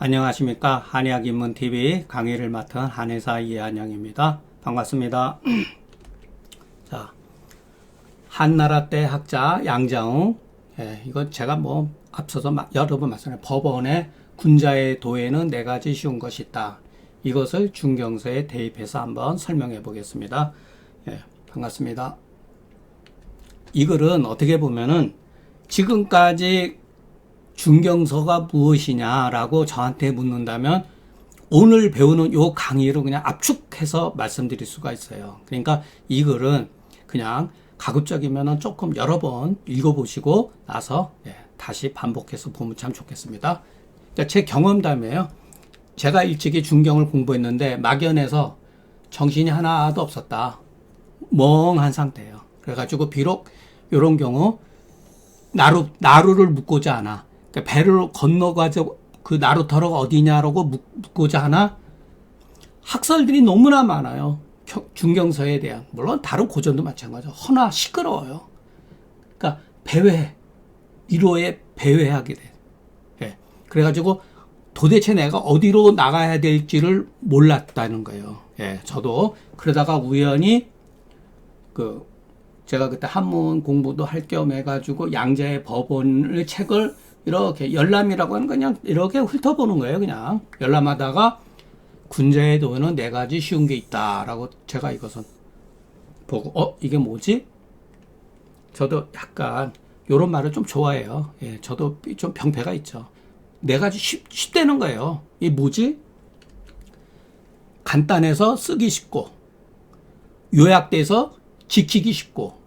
안녕하십니까. 한의학입문TV 강의를 맡은 한의사 이한영입니다. 반갑습니다. 자, 한나라 때 학자 양장우, 이건 제가 앞서서 여러 번 말씀드린 법원의 군자의 도에는 네 가지 쉬운 것이 있다. 이것을 중경서에 대입해서 한번 설명해 보겠습니다. 반갑습니다. 이 글은 어떻게 보면은 지금까지 중경서가 무엇이냐라고 저한테 묻는다면 오늘 배우는 요 강의로 그냥 압축해서 말씀드릴 수가 있어요. 그러니까 이 글은 그냥 가급적이면 조금 여러 번 읽어보시고 나서 다시 반복해서 보면 참 좋겠습니다. 제 경험담이에요. 제가 일찍이 중경을 공부했는데 막연해서 정신이 하나도 없었다. 멍한 상태예요. 그래가지고 비록 이런 경우 나루를 묻고자 하나, 그러니까 배를 건너가지고 그 나루터가 어디냐라고 묻고자 하나, 학설들이 너무나 많아요. 중경서에 대한. 물론 다른 고전도 마찬가지죠. 허나 시끄러워요. 그러니까 니로에 배회하게 돼. 그래가지고 도대체 내가 어디로 나가야 될지를 몰랐다는 거예요. 저도 그러다가 우연히 제가 그때 한문 공부도 할 겸 해가지고 양자의 법원의 책을 이렇게 열람이라고 하는 그냥 이렇게 훑어보는 거예요. 그냥 열람하다가 군자의 도에는 네 가지 쉬운 게 있다라고 제가 이것은 보고 이게 뭐지? 저도 약간 요런 말을 좀 좋아해요. 저도 좀 병폐가 있죠. 네 가지 쉽다는 거예요. 이게 뭐지? 간단해서 쓰기 쉽고 요약돼서 지키기 쉽고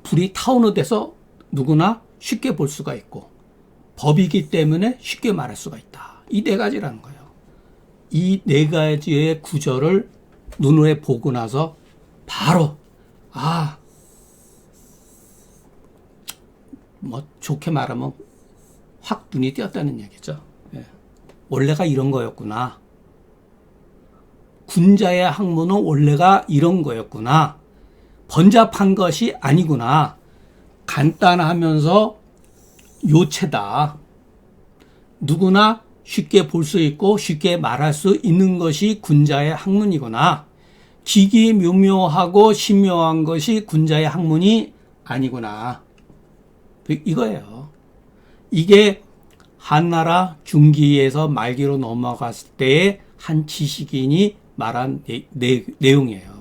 불이 타오는 데서 누구나 쉽게 볼 수가 있고 법이기 때문에 쉽게 말할 수가 있다. 이 네 가지라는 거예요. 이 네 가지의 구절을 눈에 보고 나서 바로 좋게 말하면 확 눈이 띄었다는 얘기죠. 원래가 이런 거였구나. 군자의 학문은 원래가 이런 거였구나. 번잡한 것이 아니구나. 간단하면서 요체다. 누구나 쉽게 볼 수 있고 쉽게 말할 수 있는 것이 군자의 학문이구나. 기기묘묘하고 신묘한 것이 군자의 학문이 아니구나. 이거예요. 이게 한나라 중기에서 말기로 넘어갔을 때의 한 지식인이 말한 내용이에요.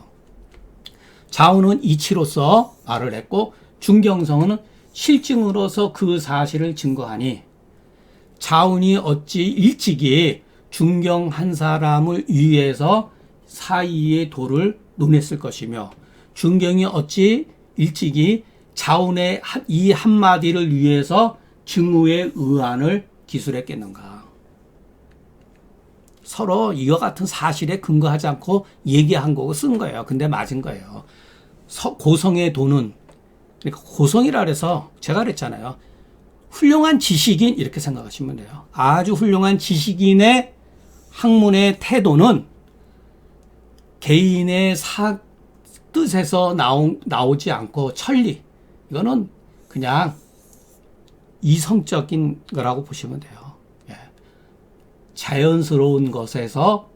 자우는 이치로서 말을 했고 중경서는 실증으로서 그 사실을 증거하니 자운이 어찌 일찍이 중경 한 사람을 위해서 사이의 도를 논했을 것이며 중경이 어찌 일찍이 자운의 이 한마디를 위해서 증후의 의안을 기술했겠는가. 서로 이와 같은 사실에 근거하지 않고 얘기한 거고 쓴 거예요. 근데 맞은 거예요. 고성의 도는, 그러니까 고성이라 그래서 제가 그랬잖아요. 훌륭한 지식인 이렇게 생각하시면 돼요. 아주 훌륭한 지식인의 학문의 태도는 개인의 뜻에서 나오지 않고 천리, 이거는 그냥 이성적인 거라고 보시면 돼요. 자연스러운 것에서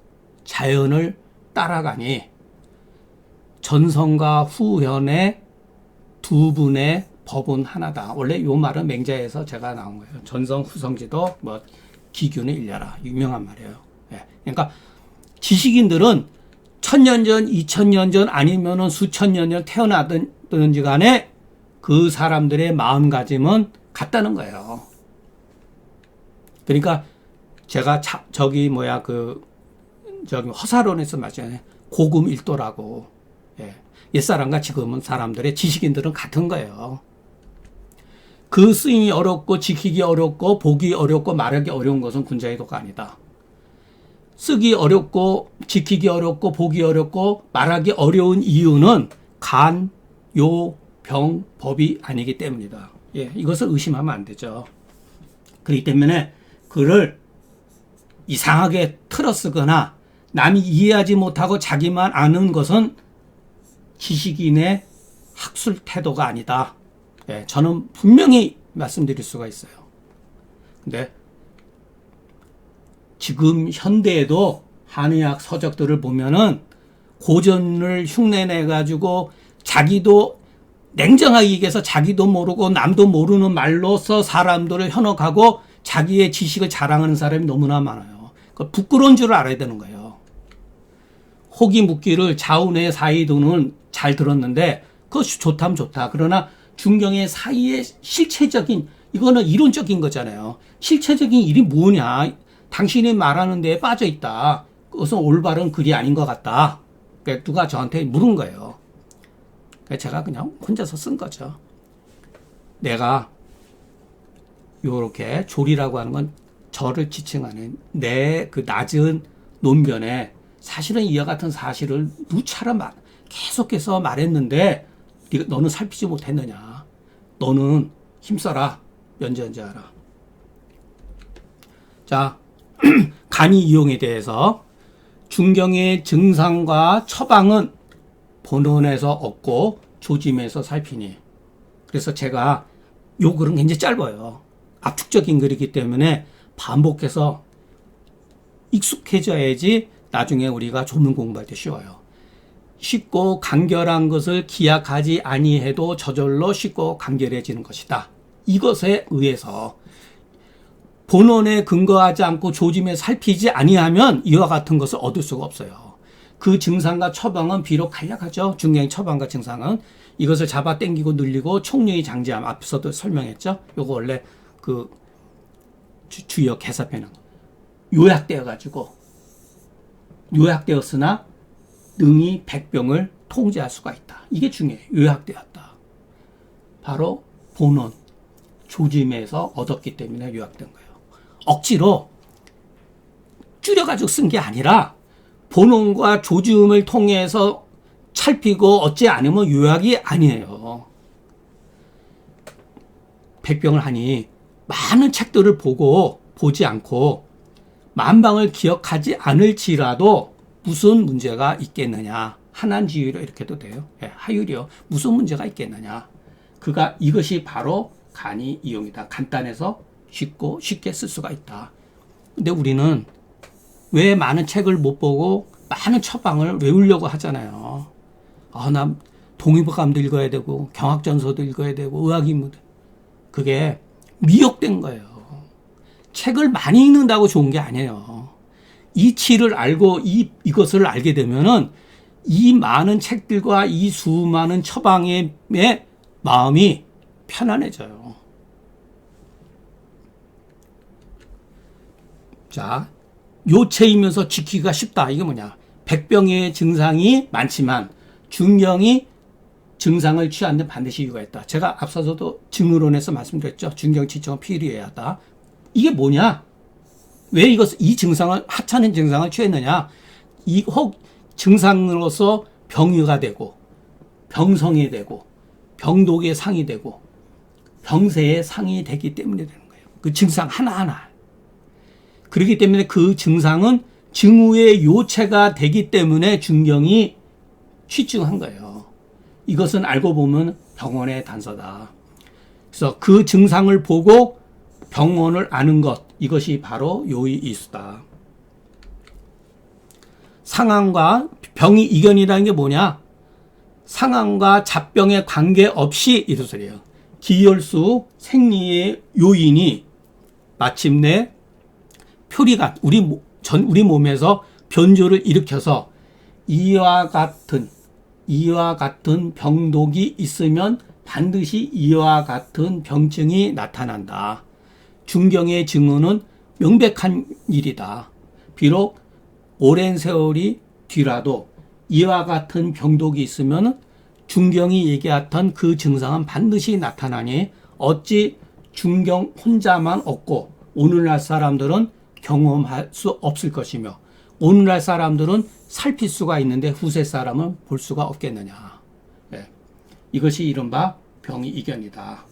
자연을 따라가니 전성과 후현의 두 분의 법은 하나다. 원래 요 말은 맹자에서 제가 나온 거예요. 전성 후성지도 기균을 일려라. 유명한 말이에요. 그러니까 지식인들은 1000년 전, 2000년 전 아니면은 수천 년 전 태어나든지 간에 그 사람들의 마음가짐은 같다는 거예요. 그러니까 제가 허사론에서 말하잖아요. 고금일도라고. 옛사람과 지금은 사람들의 지식인들은 같은 거예요. 그 쓰임이 어렵고 지키기 어렵고 보기 어렵고 말하기 어려운 것은 군자의 도가 아니다. 쓰기 어렵고 지키기 어렵고 보기 어렵고 말하기 어려운 이유는 간, 요, 병, 법이 아니기 때문이다. 이것을 의심하면 안 되죠. 그렇기 때문에 글을 이상하게 틀어 쓰거나 남이 이해하지 못하고 자기만 아는 것은 지식인의 학술 태도가 아니다. 저는 분명히 말씀드릴 수가 있어요. 근데 지금 현대에도 한의학 서적들을 보면은 고전을 흉내내 가지고 자기도 냉정하게 얘기해서 자기도 모르고 남도 모르는 말로서 사람들을 현혹하고 자기의 지식을 자랑하는 사람이 너무나 많아요. 부끄러운 줄 알아야 되는 거예요. 혹이 묻기를 좌우내 사이도는 잘 들었는데 그것이 좋다면 좋다. 그러나 중경의 사이의 실체적인, 이거는 이론적인 거잖아요. 실체적인 일이 뭐냐. 당신이 말하는 데에 빠져 있다. 그것은 올바른 글이 아닌 것 같다. 그러니까 누가 저한테 물은 거예요. 그래서 제가 그냥 혼자서 쓴 거죠. 내가 요렇게 조리라고 하는 건 저를 지칭하는 내 그 낮은 논변에 사실은 이와 같은 사실을 누차례 계속해서 말했는데 너는 살피지 못했느냐. 너는 힘써라. 연전자하라. 자, 간이 이용에 대해서 중경의 증상과 처방은 본원에서 얻고 조짐에서 살피니. 그래서 제가 요 글은 굉장히 짧아요. 압축적인 글이기 때문에 반복해서 익숙해져야지 나중에 우리가 조문 공부할 때 쉬워요. 쉽고 간결한 것을 기약하지 아니해도 저절로 쉽고 간결해지는 것이다. 이것에 의해서 본원에 근거하지 않고 조짐에 살피지 아니하면 이와 같은 것을 얻을 수가 없어요. 그 증상과 처방은 비록 간략하죠. 중경의 처방과 증상은 이것을 잡아 당기고 늘리고 총류의 장지함, 앞서도 설명했죠. 요거 원래 그 주요 개사편은 요약되어 가지고 요약되었으나 능히 백병을 통제할 수가 있다. 이게 중요해요. 요약되었다. 바로 본원 조짐에서 얻었기 때문에 요약된 거예요. 억지로 줄여가지고 쓴 게 아니라 본원과 조짐을 통해서 찰피고 얻지 않으면 요약이 아니에요. 백병을 하니 많은 책들을 보지 않고 만방을 기억하지 않을지라도 무슨 문제가 있겠느냐. 한한지유로 이렇게도 돼요. 예, 하유리요. 무슨 문제가 있겠느냐. 이것이 바로 간이 이용이다. 간단해서 쉽게 쓸 수가 있다. 근데 우리는 왜 많은 책을 못 보고 많은 처방을 외우려고 하잖아요. 나 동의보감도 읽어야 되고 경학전서도 읽어야 되고 의학인문도. 그게 미혹된 거예요. 책을 많이 읽는다고 좋은 게 아니에요. 이치를 알고 이것을 알게 되면은 이 많은 책들과 이 수많은 처방의 마음이 편안해져요. 자, 요체이면서 지키기가 쉽다. 이게 뭐냐? 백병의 증상이 많지만 중경이 증상을 취하는데 반드시 이유가 있다. 제가 앞서서도 증의론에서 말씀드렸죠. 중경 지청은 필요해야 하다. 이게 뭐냐? 왜 이 증상을, 하찮은 증상을 취했느냐? 혹 증상으로서 병유가 되고, 병성이 되고, 병독의 상이 되고, 병세의 상이 되기 때문에 되는 거예요. 그 증상 하나하나. 그렇기 때문에 그 증상은 증후의 요체가 되기 때문에 중경이 취증한 거예요. 이것은 알고 보면 병원의 단서다. 그래서 그 증상을 보고 병원을 아는 것, 이것이 바로 요의이수다. 상황과 병이 이견이라는 게 뭐냐? 상황과 잡병에 관계없이 이런 소리예요. 기혈수 생리의 요인이 마침내 표리가 우리 몸에서 변조를 일으켜서 이와 같은 병독이 있으면 반드시 이와 같은 병증이 나타난다. 중경의 증후는 명백한 일이다. 비록 오랜 세월이 뒤라도 이와 같은 병독이 있으면 중경이 얘기했던 그 증상은 반드시 나타나니 어찌 중경 혼자만 없고 오늘날 사람들은 경험할 수 없을 것이며 오늘날 사람들은 살필 수가 있는데 후세 사람은 볼 수가 없겠느냐. 네. 이것이 이른바 병이 이견이다.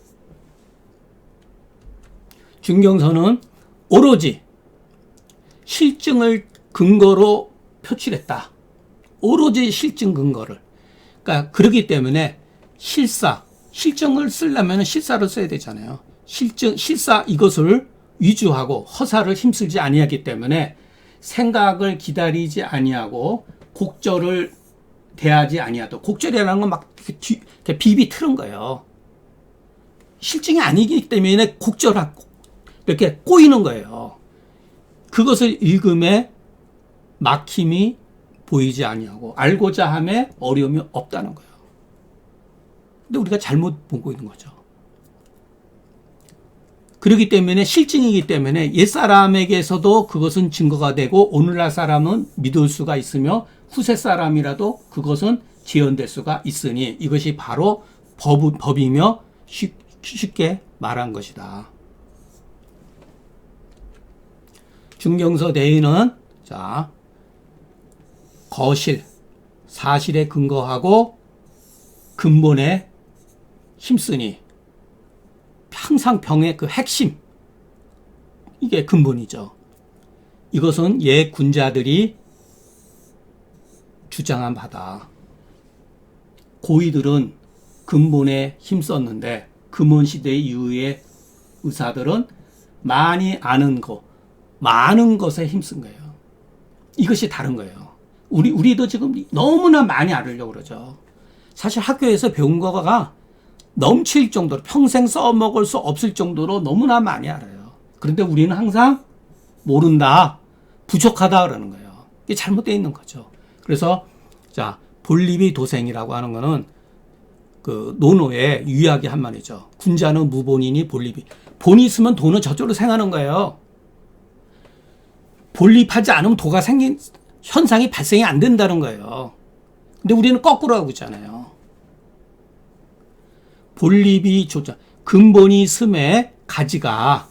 중경서는 오로지 실증을 근거로 표출했다. 오로지 실증 근거를. 그러니까 그렇기 때문에 실증을 쓰려면 실사를 써야 되잖아요. 실사 이것을 위주하고 허사를 힘쓰지 아니하기 때문에 생각을 기다리지 아니하고 곡절을 대하지 아니하도. 곡절이라는 건 막 비비 틀은 거예요. 실증이 아니기 때문에 곡절하고 이렇게 꼬이는 거예요. 그것을 읽음에 막힘이 보이지 아니하고 알고자 함에 어려움이 없다는 거예요. 근데 우리가 잘못 보고 있는 거죠. 그렇기 때문에 실증이기 때문에 옛사람에게서도 그것은 증거가 되고 오늘날 사람은 믿을 수가 있으며 후세 사람이라도 그것은 재현될 수가 있으니 이것이 바로 법이며 쉽게 말한 것이다. 중경서 내에는 자 거실, 사실에 근거하고 근본에 힘쓰니 항상 병의 그 핵심 이게 근본이죠. 이것은 옛 군자들이 주장한 바다. 고위들은 근본에 힘썼는데 금원시대 이후의 의사들은 많이 아는 것, 많은 것에 힘쓴 거예요. 이것이 다른 거예요. 우리도 지금 너무나 많이 알으려고 그러죠. 사실 학교에서 배운 거가 넘칠 정도로 평생 써먹을 수 없을 정도로 너무나 많이 알아요. 그런데 우리는 항상 모른다, 부족하다 그러는 거예요. 이게 잘못되어 있는 거죠. 그래서 자 볼리비 도생이라고 하는 거는 그 논어의 유의하게 한 말이죠. 군자는 무본이니 볼리비. 본이 있으면 도는 저절로 생하는 거예요. 볼립하지 않으면 도가 생긴 현상이 발생이 안 된다는 거예요. 근데 우리는 거꾸로 하고 있잖아요. 볼립이 좋죠. 근본이 스매 가지가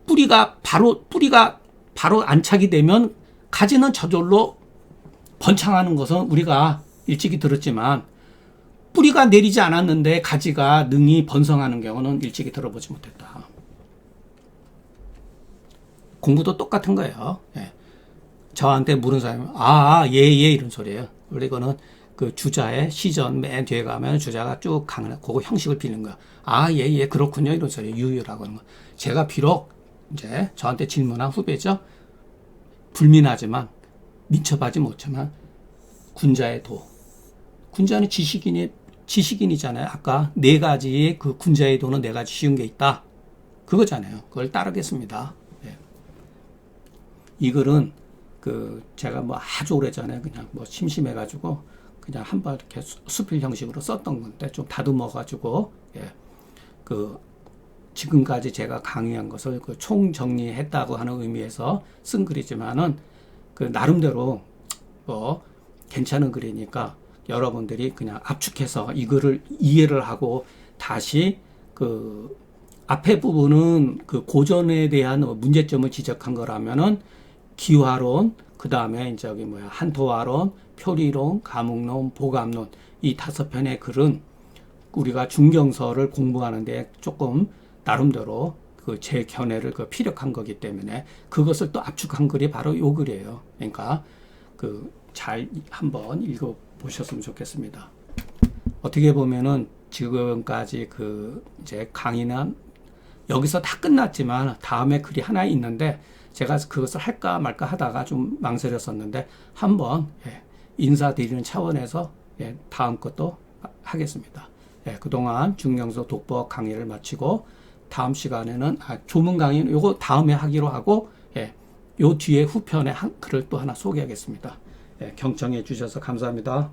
뿌리가 바로 안착이 되면 가지는 저절로 번창하는 것은 우리가 일찍이 들었지만 뿌리가 내리지 않았는데 가지가 능히 번성하는 경우는 일찍이 들어보지 못했다. 공부도 똑같은 거예요. 예. 저한테 물은 사람이 예 이런 소리예요. 원래 이거는 그 주자의 시전 맨 뒤에 가면 주자가 쭉 강한 그거 형식을 빌는 거야. 예 그렇군요 이런 소리 유유라고 하는 거. 제가 비록 이제 저한테 질문한 후배죠. 불민하지만 민첩하지 못하지만 군자의 도. 군자는 지식인이잖아요. 아까 네 가지의 그 군자의 도는 네 가지 쉬운 게 있다. 그거잖아요. 그걸 따르겠습니다. 예. 이 글은 그 제가 뭐 아주 오래전에 그냥 뭐 심심해가지고 그냥 한번 이렇게 수필 형식으로 썼던 건데 좀 다듬어가지고 예. 그 지금까지 제가 강의한 것을 그 총정리했다고 하는 의미에서 쓴 글이지만은 그 나름대로 뭐 괜찮은 글이니까 여러분들이 그냥 압축해서 이 글을 이해를 하고 다시 그 앞에 부분은 그 고전에 대한 문제점을 지적한 거라면은 기화론, 그 다음에 저기 한토화론, 표리론, 가묵론, 보감론 이 5편의 글은 우리가 중경서를 공부하는데 조금 나름대로 그 제 견해를 그 피력한 거기 때문에 그것을 또 압축한 글이 바로 요 글이에요. 그러니까 그 잘 한번 읽어 보셨으면 좋겠습니다. 어떻게 보면은 지금까지 그 이제 강의는 여기서 다 끝났지만 다음에 글이 하나 있는데 제가 그것을 할까 말까 하다가 좀 망설였었는데 한번 인사드리는 차원에서 다음 것도 하겠습니다. 그동안 중경서 독법 강의를 마치고 다음 시간에는 조문 강의는 요거 다음에 하기로 하고 요 뒤에 후편에 글을 또 하나 소개하겠습니다. 경청해 주셔서 감사합니다.